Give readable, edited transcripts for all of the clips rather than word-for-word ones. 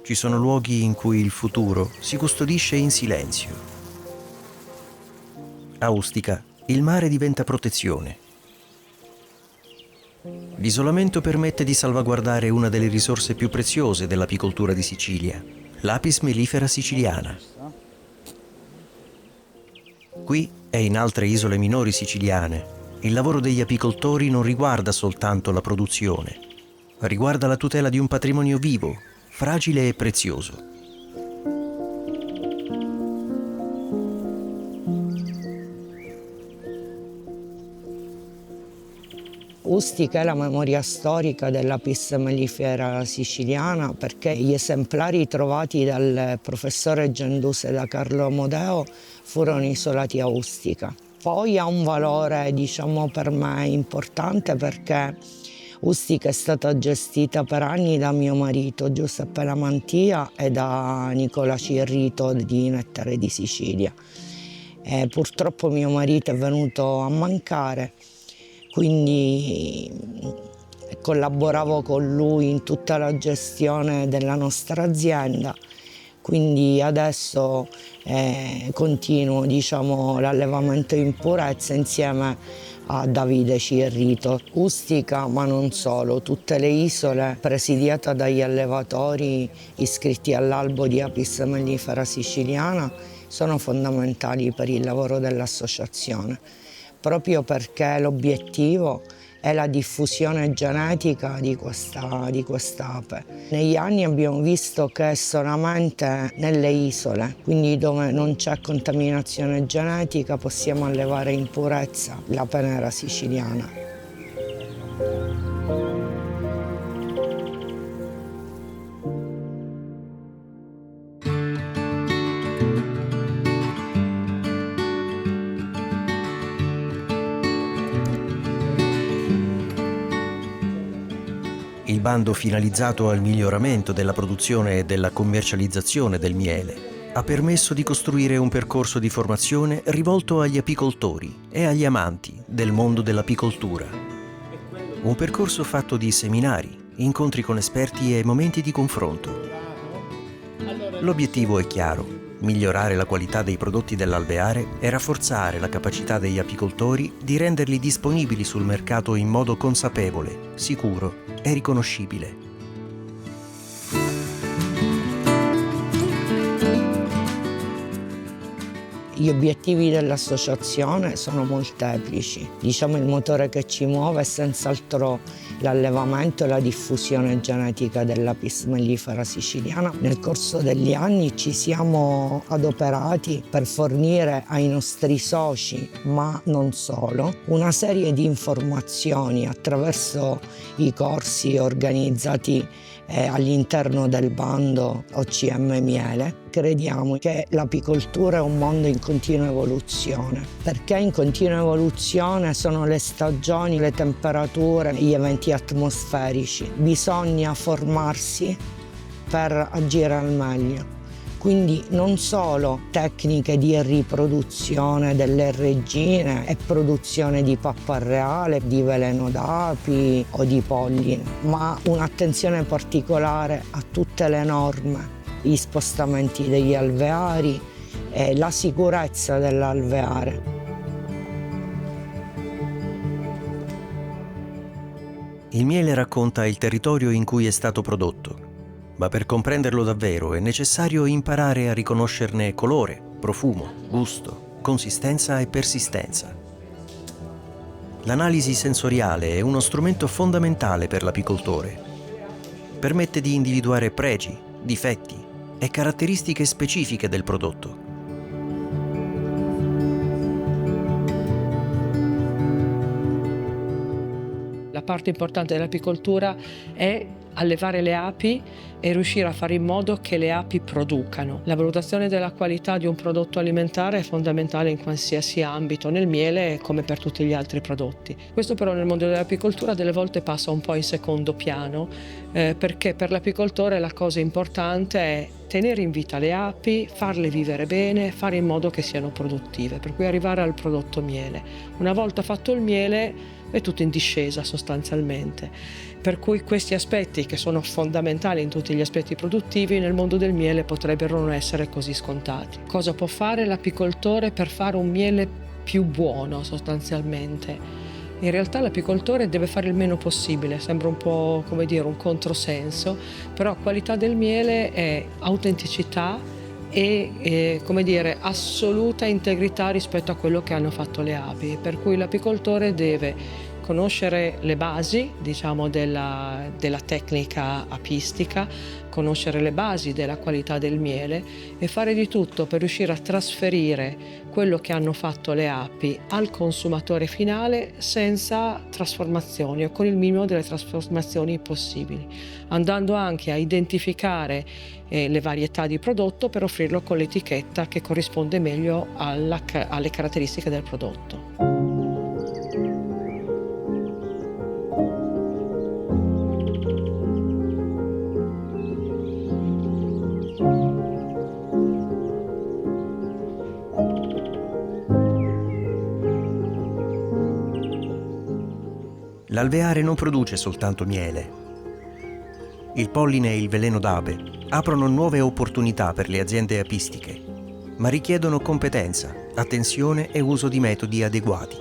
Ci sono luoghi in cui il futuro si custodisce in silenzio. A Ustica, il mare diventa protezione. L'isolamento permette di salvaguardare una delle risorse più preziose dell'apicoltura di Sicilia, l'Apis mellifera siciliana. Qui e in altre isole minori siciliane, il lavoro degli apicoltori non riguarda soltanto la produzione, ma riguarda la tutela di un patrimonio vivo, fragile e prezioso. Ustica è la memoria storica dell'Apis mellifera siciliana perché gli esemplari trovati dal professore Genduse da Carlo Amodeo furono isolati a Ustica. Poi ha un valore, per me importante perché Ustica è stata gestita per anni da mio marito Giuseppe Lamantia e da Nicola Cirrito di Nettare di Sicilia. Purtroppo mio marito è venuto a mancare, quindi collaboravo con lui in tutta la gestione della nostra azienda, quindi adesso continuo l'allevamento in purezza insieme a Davide Cirrito. Ustica, ma non solo, tutte le isole presidiate dagli allevatori iscritti all'albo di Apis mellifera siciliana sono fondamentali per il lavoro dell'associazione, proprio perché l'obiettivo è la diffusione genetica di quest'ape. Negli anni abbiamo visto che solamente nelle isole, quindi dove non c'è contaminazione genetica, possiamo allevare in purezza l'ape nera siciliana. Il bando finalizzato al miglioramento della produzione e della commercializzazione del miele ha permesso di costruire un percorso di formazione rivolto agli apicoltori e agli amanti del mondo dell'apicoltura. Un percorso fatto di seminari, incontri con esperti e momenti di confronto. L'obiettivo è chiaro: migliorare la qualità dei prodotti dell'alveare e rafforzare la capacità degli apicoltori di renderli disponibili sul mercato in modo consapevole, sicuro e riconoscibile. Gli obiettivi dell'associazione sono molteplici. Il motore che ci muove è senz'altro l'allevamento e la diffusione genetica dell'Apis mellifera siciliana. Nel corso degli anni ci siamo adoperati per fornire ai nostri soci, ma non solo, una serie di informazioni attraverso i corsi organizzati all'interno del bando OCM Miele. Crediamo che l'apicoltura è un mondo in continua evoluzione. Perché in continua evoluzione? Sono le stagioni, le temperature, gli eventi atmosferici. Bisogna formarsi per agire al meglio. Quindi non solo tecniche di riproduzione delle regine e produzione di pappa reale, di veleno d'api o di polline, ma un'attenzione particolare a tutte le norme, gli spostamenti degli alveari e la sicurezza dell'alveare. Il miele racconta il territorio in cui è stato prodotto, ma per comprenderlo davvero è necessario imparare a riconoscerne colore, profumo, gusto, consistenza e persistenza. L'analisi sensoriale è uno strumento fondamentale per l'apicoltore. Permette di individuare pregi, difetti e caratteristiche specifiche del prodotto. La parte importante dell'apicoltura è allevare le api e riuscire a fare in modo che le api producano. La valutazione della qualità di un prodotto alimentare è fondamentale in qualsiasi ambito, nel miele come per tutti gli altri prodotti. Questo però nel mondo dell'apicoltura delle volte passa un po' in secondo piano, perché per l'apicoltore la cosa importante è tenere in vita le api, farle vivere bene, fare in modo che siano produttive, per cui arrivare al prodotto miele. Una volta fatto il miele è tutto in discesa sostanzialmente, per cui questi aspetti, che sono fondamentali in tutti gli aspetti produttivi, nel mondo del miele potrebbero non essere così scontati. Cosa può fare l'apicoltore per fare un miele più buono sostanzialmente? In realtà l'apicoltore deve fare il meno possibile, sembra un po' come dire un controsenso, però qualità del miele è autenticità e come dire, assoluta integrità rispetto a quello che hanno fatto le api, per cui l'apicoltore deve conoscere le basi, diciamo, della tecnica apistica, conoscere le basi della qualità del miele e fare di tutto per riuscire a trasferire quello che hanno fatto le api al consumatore finale senza trasformazioni o con il minimo delle trasformazioni possibili, andando anche a identificare le varietà di prodotto per offrirlo con l'etichetta che corrisponde meglio alle caratteristiche del prodotto. L'alveare non produce soltanto miele. Il polline e il veleno d'ape aprono nuove opportunità per le aziende apistiche, ma richiedono competenza, attenzione e uso di metodi adeguati.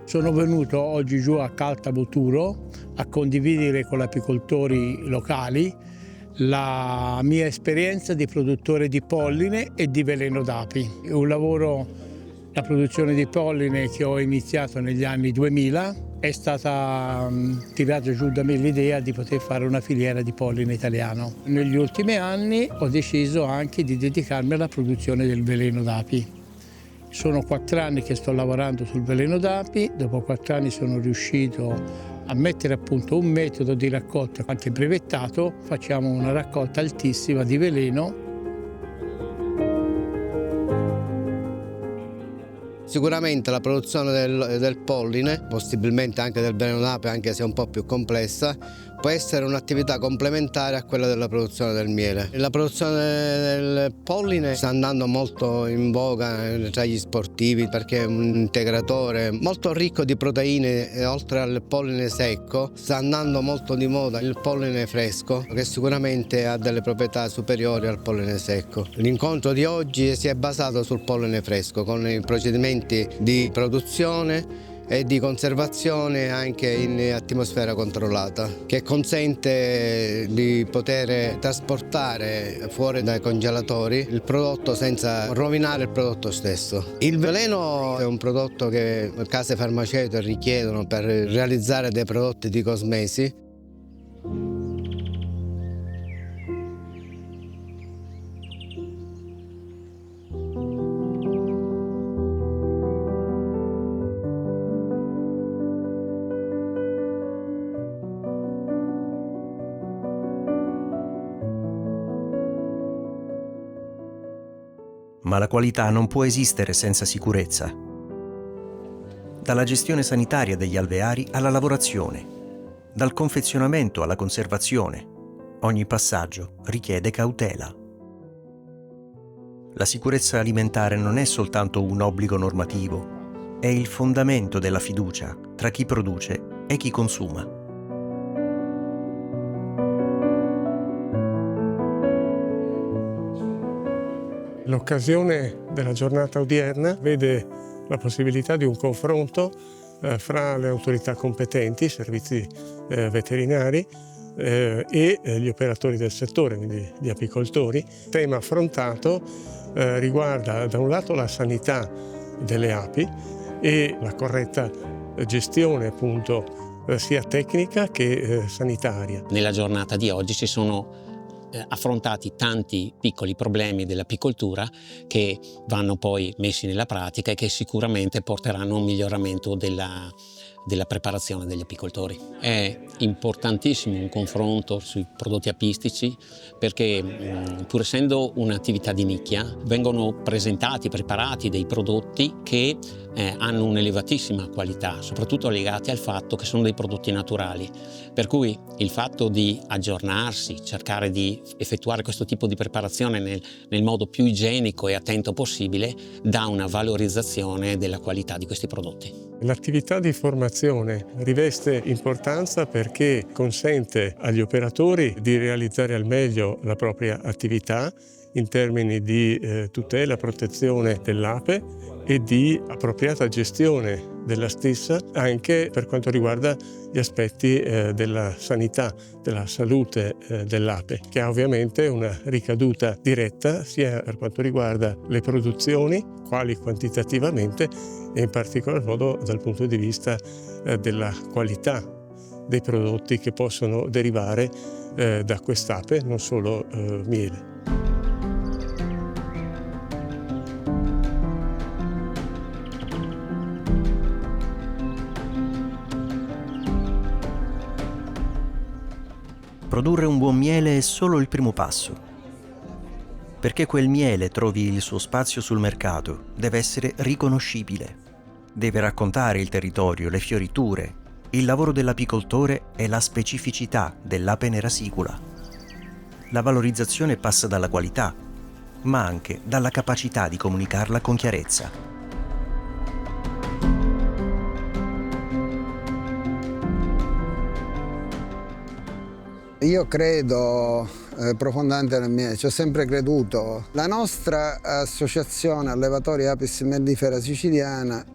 Sono venuto oggi giù a Caltabuturo a condividere con gli apicoltori locali la mia esperienza di produttore di polline e di veleno d'api. È un lavoro, la produzione di polline, che ho iniziato negli anni 2000. È stata tirata giù da me l'idea di poter fare una filiera di polline italiano. Negli ultimi anni ho deciso anche di dedicarmi alla produzione del veleno d'api. Sono 4 anni che sto lavorando sul veleno d'api, dopo 4 anni sono riuscito a mettere a punto un metodo di raccolta anche brevettato. Facciamo una raccolta altissima di veleno. Sicuramente la produzione del polline, possibilmente anche del veleno d'ape, anche se è un po' più complessa, può essere un'attività complementare a quella della produzione del miele. La produzione del polline sta andando molto in voga tra gli sportivi perché è un integratore molto ricco di proteine e oltre al polline secco sta andando molto di moda il polline fresco, che sicuramente ha delle proprietà superiori al polline secco. L'incontro di oggi si è basato sul polline fresco con i procedimenti di produzione e di conservazione anche in atmosfera controllata, che consente di poter trasportare fuori dai congelatori il prodotto senza rovinare il prodotto stesso. Il veleno è un prodotto che le case farmaceutiche richiedono per realizzare dei prodotti di cosmesi. Ma la qualità non può esistere senza sicurezza. Dalla gestione sanitaria degli alveari alla lavorazione, dal confezionamento alla conservazione, ogni passaggio richiede cautela. La sicurezza alimentare non è soltanto un obbligo normativo, è il fondamento della fiducia tra chi produce e chi consuma. L'occasione della giornata odierna vede la possibilità di un confronto fra le autorità competenti, i servizi veterinari e gli operatori del settore, quindi gli apicoltori. Il tema affrontato riguarda da un lato la sanità delle api e la corretta gestione appunto sia tecnica che sanitaria. Nella giornata di oggi si sono affrontati tanti piccoli problemi dell'apicoltura che vanno poi messi nella pratica e che sicuramente porteranno a un miglioramento della preparazione degli apicoltori. È importantissimo un confronto sui prodotti apistici perché pur essendo un'attività di nicchia vengono preparati dei prodotti che hanno un'elevatissima qualità, soprattutto legati al fatto che sono dei prodotti naturali. Per cui il fatto di aggiornarsi, cercare di effettuare questo tipo di preparazione nel modo più igienico e attento possibile dà una valorizzazione della qualità di questi prodotti. L'attività di formazione riveste importanza perché consente agli operatori di realizzare al meglio la propria attività in termini di tutela, protezione dell'ape e di appropriata gestione della stessa anche per quanto riguarda gli aspetti della sanità, della salute dell'ape, che ha ovviamente una ricaduta diretta sia per quanto riguarda le produzioni, quali quantitativamente, e in particolar modo dal punto di vista della qualità dei prodotti che possono derivare da quest'ape, non solo miele. Produrre un buon miele è solo il primo passo. Perché quel miele trovi il suo spazio sul mercato, deve essere riconoscibile. Deve raccontare il territorio, le fioriture, il lavoro dell'apicoltore e la specificità dell'ape nerasicula. La valorizzazione passa dalla qualità, ma anche dalla capacità di comunicarla con chiarezza. Io credo profondamente nel miele, ci ho sempre creduto. La nostra associazione Allevatori Apis mellifera siciliana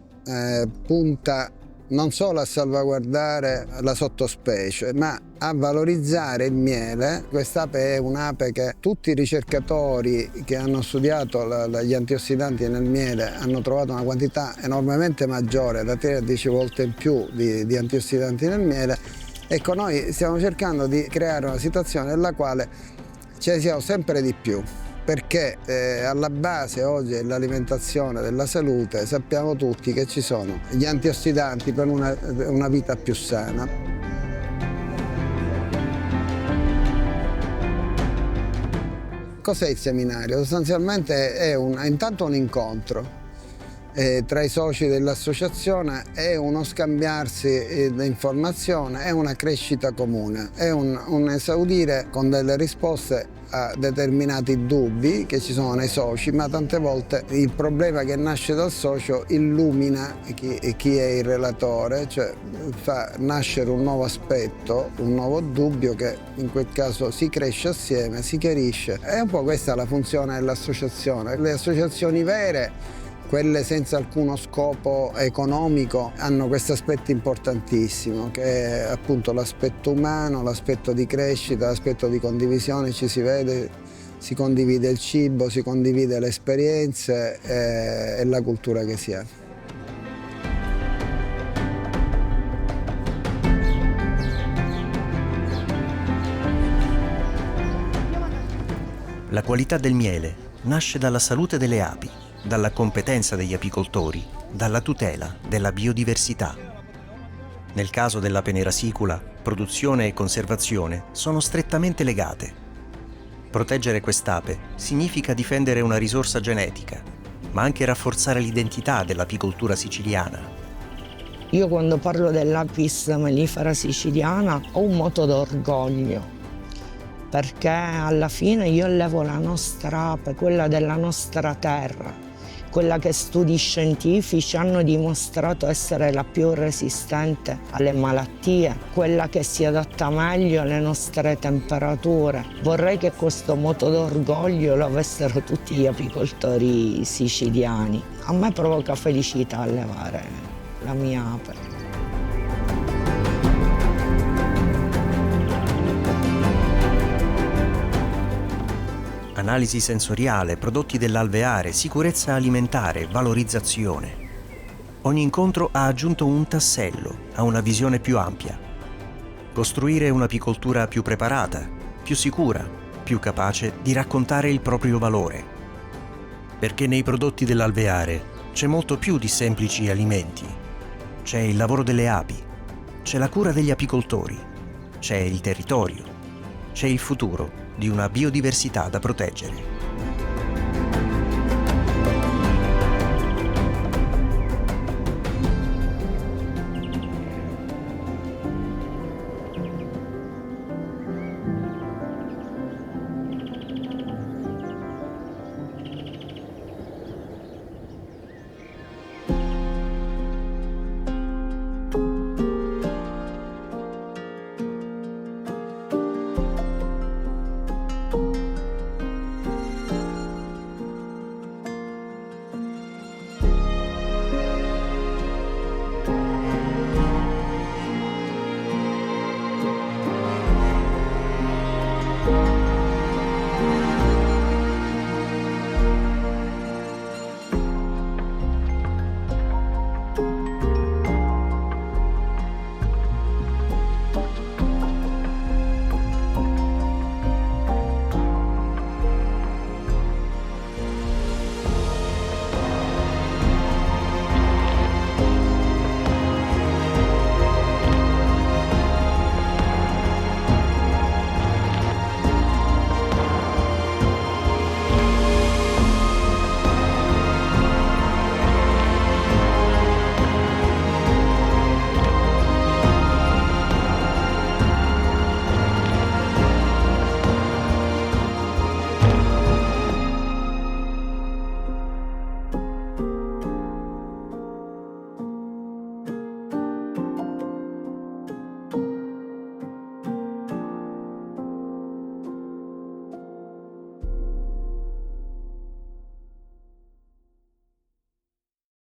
punta non solo a salvaguardare la sottospecie, ma a valorizzare il miele. Quest'ape è un'ape che tutti i ricercatori che hanno studiato gli antiossidanti nel miele hanno trovato una quantità enormemente maggiore, da 3 a 10 volte in più di antiossidanti nel miele. Ecco, noi stiamo cercando di creare una situazione nella quale ce ne siano sempre di più, perché alla base oggi dell'alimentazione, della salute, sappiamo tutti che ci sono gli antiossidanti per una vita più sana. Cos'è il seminario? Sostanzialmente è intanto un incontro tra i soci dell'associazione, è uno scambiarsi di informazione, è una crescita comune, è un esaudire con delle risposte a determinati dubbi che ci sono nei soci, ma tante volte il problema che nasce dal socio illumina chi è il relatore, cioè fa nascere un nuovo aspetto, un nuovo dubbio che in quel caso si cresce assieme, si chiarisce. È un po' questa la funzione dell'associazione. Le associazioni vere, quelle senza alcuno scopo economico, hanno questo aspetto importantissimo che è appunto l'aspetto umano, l'aspetto di crescita, l'aspetto di condivisione. Ci si vede, si condivide il cibo, si condivide le esperienze e la cultura che si ha. La qualità del miele nasce dalla salute delle api, dalla competenza degli apicoltori, dalla tutela della biodiversità. Nel caso dell'ape nerasicula, produzione e conservazione sono strettamente legate. Proteggere quest'ape significa difendere una risorsa genetica, ma anche rafforzare l'identità dell'apicoltura siciliana. Io quando parlo dell'Apis mellifera siciliana ho un moto d'orgoglio, perché alla fine io allevo la nostra ape, quella della nostra terra, quella che studi scientifici hanno dimostrato essere la più resistente alle malattie, quella che si adatta meglio alle nostre temperature. Vorrei che questo moto d'orgoglio lo avessero tutti gli apicoltori siciliani. A me provoca felicità allevare la mia ape. Analisi sensoriale, prodotti dell'alveare, sicurezza alimentare, valorizzazione. Ogni incontro ha aggiunto un tassello a una visione più ampia. Costruire un'apicoltura più preparata, più sicura, più capace di raccontare il proprio valore. Perché nei prodotti dell'alveare c'è molto più di semplici alimenti. c'è il lavoro delle api, c'è la cura degli apicoltori, c'è il territorio, c'è il futuro di una biodiversità da proteggere.